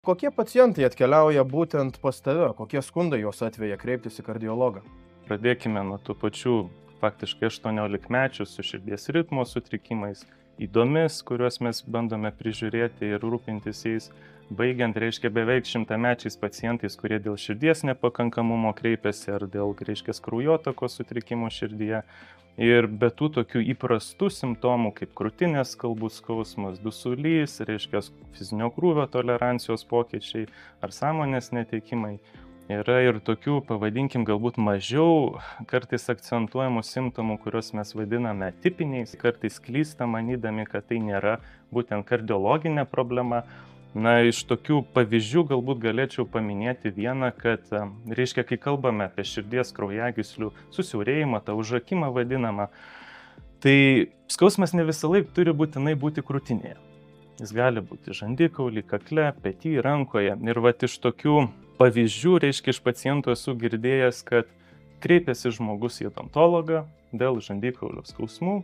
Kokie pacientai atkeliauja būtent pas tave? Kokie skundai juos atveja kreiptis į kardiologą? Pradėkime nuo tų pačių faktiškai 18-mečių su širdies ritmo sutrikimais, įdomis, kuriuos mes bandome prižiūrėti ir rūpintis jais, baigiant, beveik 100-mečiais pacientais, kurie dėl širdies nepakankamumo kreipiasi ar dėl, kraujotakos sutrikimų širdyje. Ir be tų tokių įprastų simptomų, kaip krūtinės skalbų skausmas, dusulys, fizinio krūvio tolerancijos pokyčiai ar sąmonės netekimai, yra ir tokių, pavadinkim, galbūt mažiau kartais akcentuojamų simptomų, kuriuos mes vadiname tipiniais, kartais klysta manydami, kad tai nėra būtent kardiologinė problema. Na, iš tokių pavyzdžių galbūt galėčiau paminėti vieną, kad, kai kalbame apie širdies kraujagyslių susiaurėjimą, tą užakimą vadinamą, tai skausmas ne visą laiką turi būtinai būti krūtinėje. Jis gali būti žandikauly, kakle, petį, rankoje. Ir iš tokių pavyzdžių, iš pacientų esu girdėjęs, kad kreipiasi žmogus į odontologą dėl žandikaulio skausmų,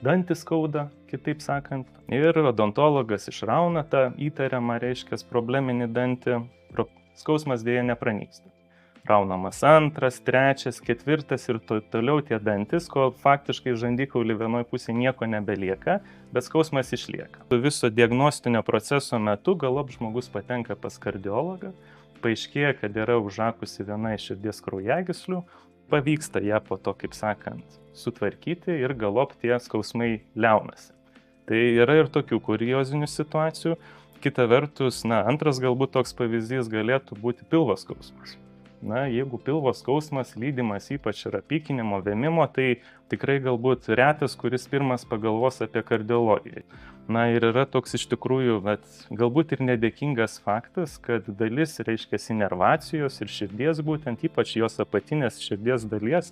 dantį skauda, kitaip sakant, ir odontologas išrauna tą įtariamą, probleminį dantį, skausmas dėja nepranyksta. Raunamas antras, trečias, ketvirtas ir toliau tie dantis, kol faktiškai žandikaulį vienoje pusėje nieko nebelieka, bet skausmas išlieka. Viso diagnostinio proceso metu galop žmogus patenka pas kardiologą, paaiškėja, kad yra užakusi viena iš širdies kraujagyslių, pavyksta ją po to, kaip sakant, sutvarkyti ir galop tie skausmai liaunasi. Tai yra ir tokių kuriozinių situacijų. Kita vertus, antras galbūt toks pavyzdys galėtų būti pilvo skausmas. Jeigu pilvo skausmas lydimas ypač yra pykinimo, vėmimo, tai tikrai galbūt retas, kuris pirmas pagalvos apie kardiologiją. Ir yra toks iš tikrųjų, bet galbūt ir nedėkingas faktas, kad dalis, inervacijos ir širdies būtent, ypač jos apatinės širdies dalies,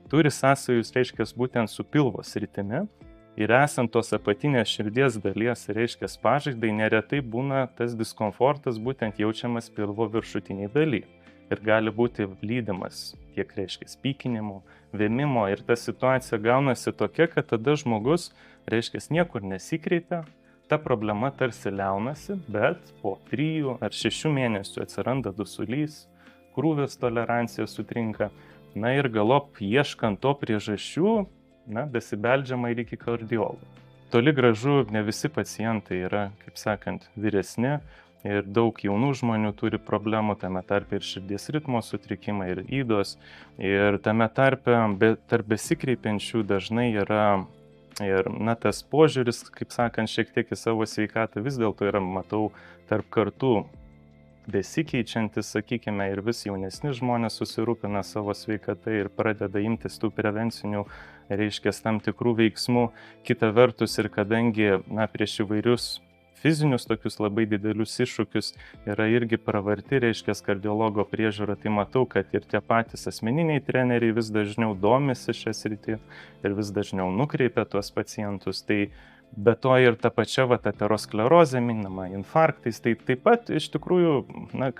turi sąsajus, būtent su pilvo sritimi. Ir esant tos apatinės širdies dalies, pažaidai, neretai būna tas diskomfortas būtent jaučiamas pilvo viršutiniai daly. Ir gali būti lydimas tiek, pykinimo, vėmimo. Ir ta situacija gaunasi tokia, kad tada žmogus, niekur nesikreipia, ta problema tarsi liaunasi, bet po 3 ar 6 mėnesių atsiranda dusulys, krūvės tolerancija sutrinka. Ir galop ieškant to priežasčių, besibeldžiama ir iki kardiologo. Toli gražu ne visi pacientai yra, kaip sakant, vyresni. Ir daug jaunų žmonių turi problemų, tame tarpe ir širdies ritmo sutrikimai, ir ydos. Ir tame tarpe tarp besikreipiančių dažnai yra ir tas požiūris, kaip sakant, šiek tiek į savo sveikatą vis dėlto yra, matau, tarp kartų besikeičiantis, sakykime, ir vis jaunesni žmonės susirūpina savo sveikatą ir pradeda imtis tų prevencinių, tam tikrų veiksmų. Kita vertus ir kadangi, prieš įvairius fizinius tokius labai didelius iššūkius yra irgi pravarti, kardiologo priežiūra, tai matau, kad ir tie patys asmeniniai treneriai vis dažniau domisi šią sritį ir vis dažniau nukreipia tuos pacientus. Tai be to ir ta pačia aterosklerozė minama, infarktais, tai taip pat iš tikrųjų,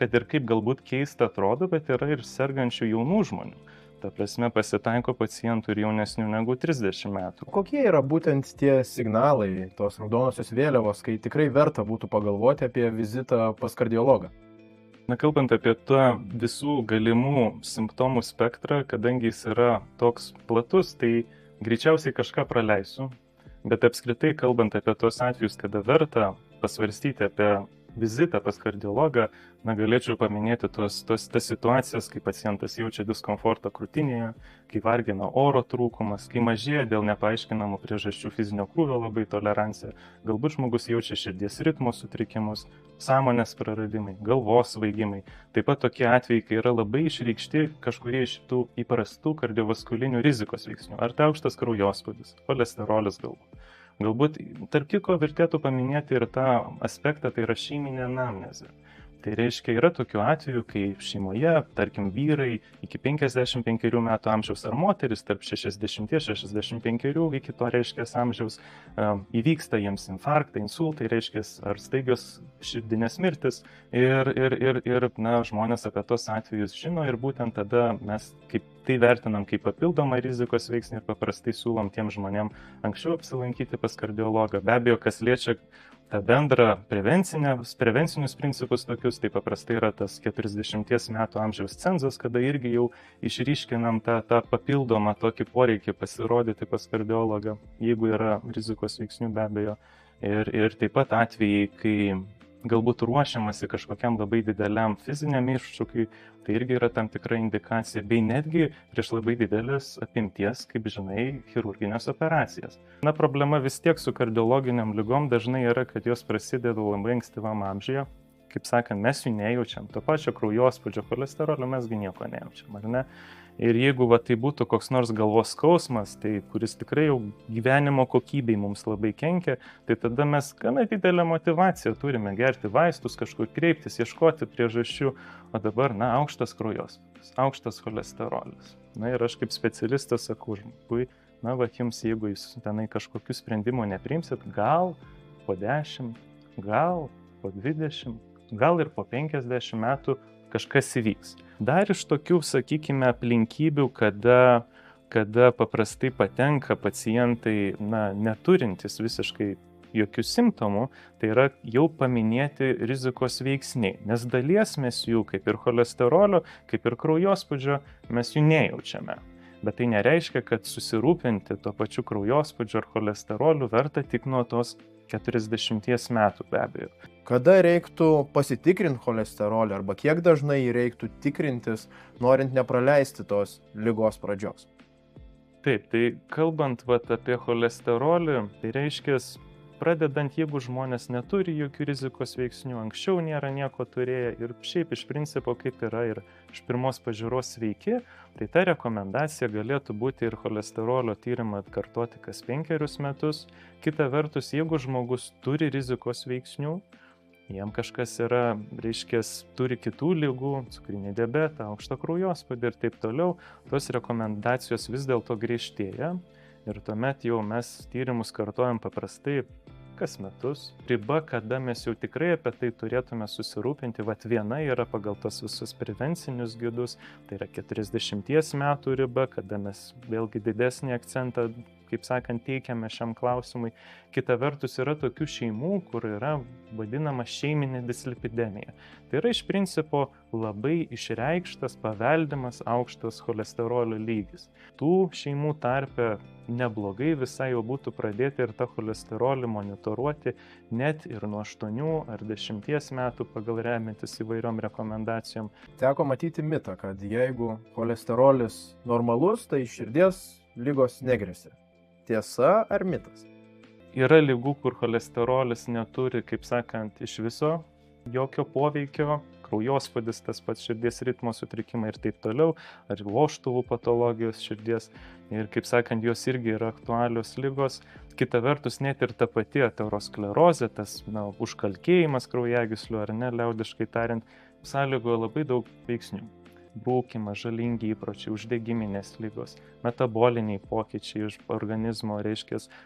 kad ir kaip galbūt keista atrodo, bet yra ir sergančių jaunų žmonių. Ta prasme, pasitaiko pacientų ir jaunesnių negu 30 metų. Kokie yra būtent tie signalai, tos raudonosios vėliavos, kai tikrai verta būtų pagalvoti apie vizitą pas kardiologą? Kalbant apie tą visų galimų simptomų spektrą, kadangi jis yra toks platus, tai greičiausiai kažką praleisiu. Bet apskritai, kalbant apie tos atvejus, kada verta pasvarstyti apie vizitą pas kardiologą, galėčiau paminėti tas situacijas, kai pacientas jaučia diskomfortą krūtinėje, kai vargina oro trūkumas, kai mažėja dėl nepaaiškinamų priežasčių fizinio krūvio labai tolerancija, galbūt žmogus jaučia širdies ritmo sutrikimus, sąmonės praradimai, galvos svaigimai. Taip pat tokie atvejai, kai yra labai išreikšti kažkurie iš tų įprastų kardiovaskulinių rizikos veiksnių, ar tai aukštas kraujospūdis, cholesterolis galbūt. Galbūt, tarp kitko, vertėtų paminėti ir tą aspektą, tai yra šeiminė anamnezė. Tai yra tokių atvejų, kai šeimoje, tarkim, vyrai iki 55 metų amžiaus ar moteris tarp 60-65 iki to amžiaus įvyksta jiems infarktai, insultai, ar staigios širdinės mirtis ir žmonės apie tos atvejus žino ir būtent tada mes tai vertinam kaip papildomą rizikos veiksnį ir paprastai siūlom tiem žmonėm anksčiau apsilankyti pas kardiologą. Be abejo, kas liečia tą bendrą prevencinius principus tokius, tai paprastai yra tas 40 metų amžiaus cenzas, kada irgi jau išryškinam tą papildomą tokį poreikį pasirodyti pas kardiologą, jeigu yra rizikos veiksnių be abejo. Ir taip pat atvejai, kai galbūt ruošiamasi kažkokiam labai dideliam fiziniam iššūkiui, tai irgi yra tam tikra indikacija, bei netgi prieš labai didelės apimties, kaip žinai, chirurginės operacijas. Problema vis tiek su kardiologiniam ligom dažnai yra, kad jos prasideda labai ankstyvam amžiuje. Kaip sakant, mes jų nejaučiam. To pačio kraujospūdžio, cholesterolio mesgi nieko nejaučiam, ar ne? Ir jeigu tai būtų koks nors galvos skausmas, tai kuris tikrai jau gyvenimo kokybei mums labai kenkia, tai tada mes gana didelę motivaciją turime gerti vaistus, kažkur kreiptis, ieškoti priežasčių, o dabar, aukštas kraujospūdis, aukštas cholesterolis. Ir aš kaip specialistas sakau žmogui, jums, jeigu jūs tenai kažkokių sprendimų nepriimsit, gal po 10, gal po 20, gal ir po 50 metų kažkas įvyks. Dar iš tokių, sakykime, aplinkybių, kada paprastai patenka pacientai, neturintys visiškai jokių simptomų, tai yra jau paminėti rizikos veiksniai, nes dalies mes jų, kaip ir cholesterolio, kaip ir kraujospūdžio, mes jų nejaučiame. Bet tai nereiškia, kad susirūpinti to pačiu kraujospūdžiu ar cholesteroliu verta tik nuo tos 40 metų be abejo. Kada reiktų pasitikrinti cholesterolį arba kiek dažnai reiktų tikrintis, norint nepraleisti tos ligos pradžios? Taip, tai kalbant apie cholesterolį, tai reiškia, pradedant, jeigu žmonės neturi jokių rizikos veiksnių, anksčiau nėra nieko turėję ir šiaip iš principo kaip yra ir iš pirmos pažiūros sveiki, tai ta rekomendacija galėtų būti ir cholesterolio tyrimą atkartoti kas 5 metus. Kita vertus, jeigu žmogus turi rizikos veiksnių, jam kažkas yra, turi kitų ligų, cukrinį diabetą, aukštą kraujospūdį ir taip toliau, tos rekomendacijos vis dėlto griežtėja. Ir tuomet jau mes tyrimus kartojam paprastai kas metus. Riba, kada mes jau tikrai apie tai turėtume susirūpinti, viena yra pagal tos visus prevencinius gidus, tai yra 40 metų riba, kada mes vėlgi didesnį akcentą, kaip sakant, teikiame šiam klausimui. Kita vertus yra tokių šeimų, kur yra vadinama šeiminė dislipidemija. Tai yra iš principo labai išreikštas, paveldimas aukštas cholesterolio lygis. Tų šeimų tarpe neblogai visai jau būtų pradėti ir tą cholesterolį monitoruoti net ir nuo 8 ar 10 metų pagal remiantis įvairiom rekomendacijom. Teko matyti mitą, kad jeigu cholesterolis normalus, tai širdies lygos negresia. Tiesa ar mitas? Yra ligų, kur cholesterolis neturi, kaip sakant, iš viso jokio poveikio, kraujospūdis, tas pats širdies ritmo sutrikimai ir taip toliau, ar vožtuvų patologijos širdies. Ir, kaip sakant, jos irgi yra aktualios ligos. Kita vertus, net ir ta pati aterosklerozė, tas užkalkėjimas kraujagyslių, ar ne, liaudiškai tariant, sąlygoja labai daug veiksnių. Rūkymas, žalingi įpročiai, uždegiminės ligos, metaboliniai pokyčiai iš organizmo,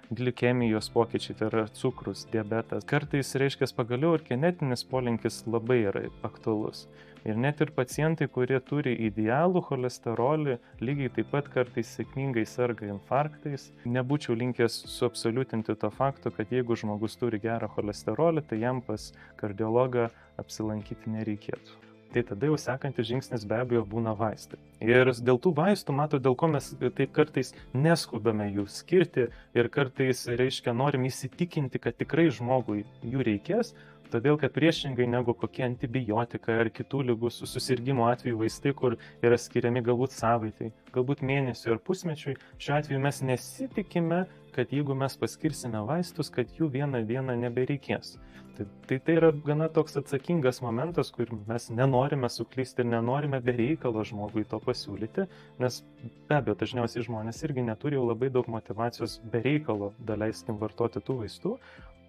glikemijos pokyčiai, tai yra cukrus, diabetas. Kartais, pagaliau ir genetinis polinkis labai yra aktualus. Ir net ir pacientai, kurie turi idealų cholesterolį, lygiai taip pat kartais sėkmingai serga infarktais. Nebūčiau linkęs suabsoliutinti to fakto, kad jeigu žmogus turi gerą cholesterolį, tai jam pas kardiologą apsilankyti nereikėtų. Tai tada jau sekantis žingsnis be abejo būna vaistai. Ir dėl tų vaistų, dėl ko mes taip kartais neskubame jų skirti ir kartais, norim įsitikinti, kad tikrai žmogui jų reikės, todėl kad priešingai negu kokie antibiotikai ar kitų ligų susirgimo atveju vaistai, kur yra skiriami galbūt savaitai, galbūt mėnesiui ar pusmečiui, šiuo atveju mes nesitikime, kad jeigu mes paskirsime vaistus, kad jų vieną dieną nebereikės. Tai yra gana toks atsakingas momentas, kur mes nenorime suklysti ir nenorime be reikalo žmogui to pasiūlyti, nes be abejo dažniausiai žmonės irgi neturi jau labai daug motyvacijos be reikalo daleiskim vartoti tų vaistų.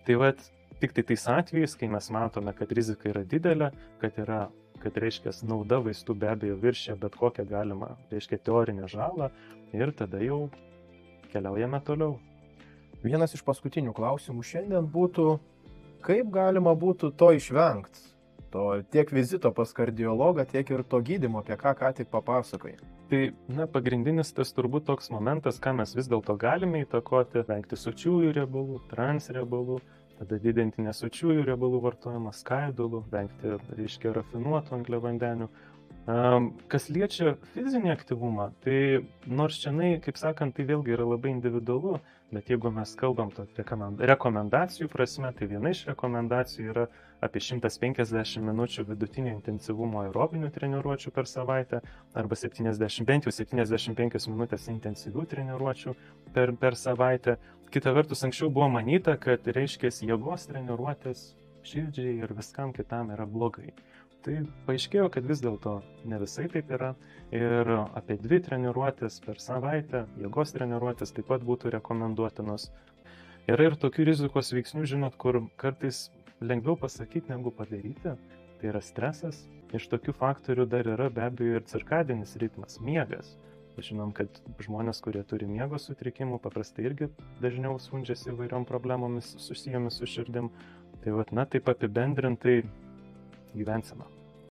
Tai tik tais atvejais, kai mes matome, kad rizika yra didelė, kad nauda vaistų be abejo viršia bet kokią galimą, teorinę žalą ir tada jau keliaujame toliau. Vienas iš paskutinių klausimų šiandien būtų, kaip galima būtų to išvengti? To tiek vizito pas kardiologą, tiek ir to gydymo, apie ką tik papasakojai. Tai, pagrindinis tas turbūt toks momentas, ką mes vis dėlto galime įtakoti, vengti sočiųjų riebalų, transriebalų, tada didinti nesočiųjų riebalų vartojimą, skaidulų, vengti, reiškia, rafinuotų angliavandenių. Kas liečia fizinį aktyvumą, tai nors šiandien, kaip sakant, tai vėlgi yra labai individualu, bet jeigu mes kalbam rekomendacijų prasme, tai viena iš rekomendacijų yra apie 150 minučių vidutinio intensyvumo aerobinių treniruočių per savaitę arba 75 minutės intensyvių treniruočių per savaitę. Kita vertus, anksčiau buvo manyta, kad reiškia jėgos treniruotės širdžiai ir viskam kitam yra blogai. Tai paaiškėjo, kad vis dėlto ne visai taip yra ir apie 2 treniruotės per savaitę, jėgos treniruotės taip pat būtų rekomenduotinos. Yra ir tokių rizikos veiksnių, žinot, kur kartais lengviau pasakyti negu padaryti, tai yra stresas. Iš tokių faktorių dar yra be abejo ir cirkadinis ritmas, miegas. Žinom, kad žmonės, kurie turi miego sutrikimų, paprastai irgi dažniau skundžiasi įvairiom problemomis susijomis su širdim. Tai taip apibendrintai gyvensena.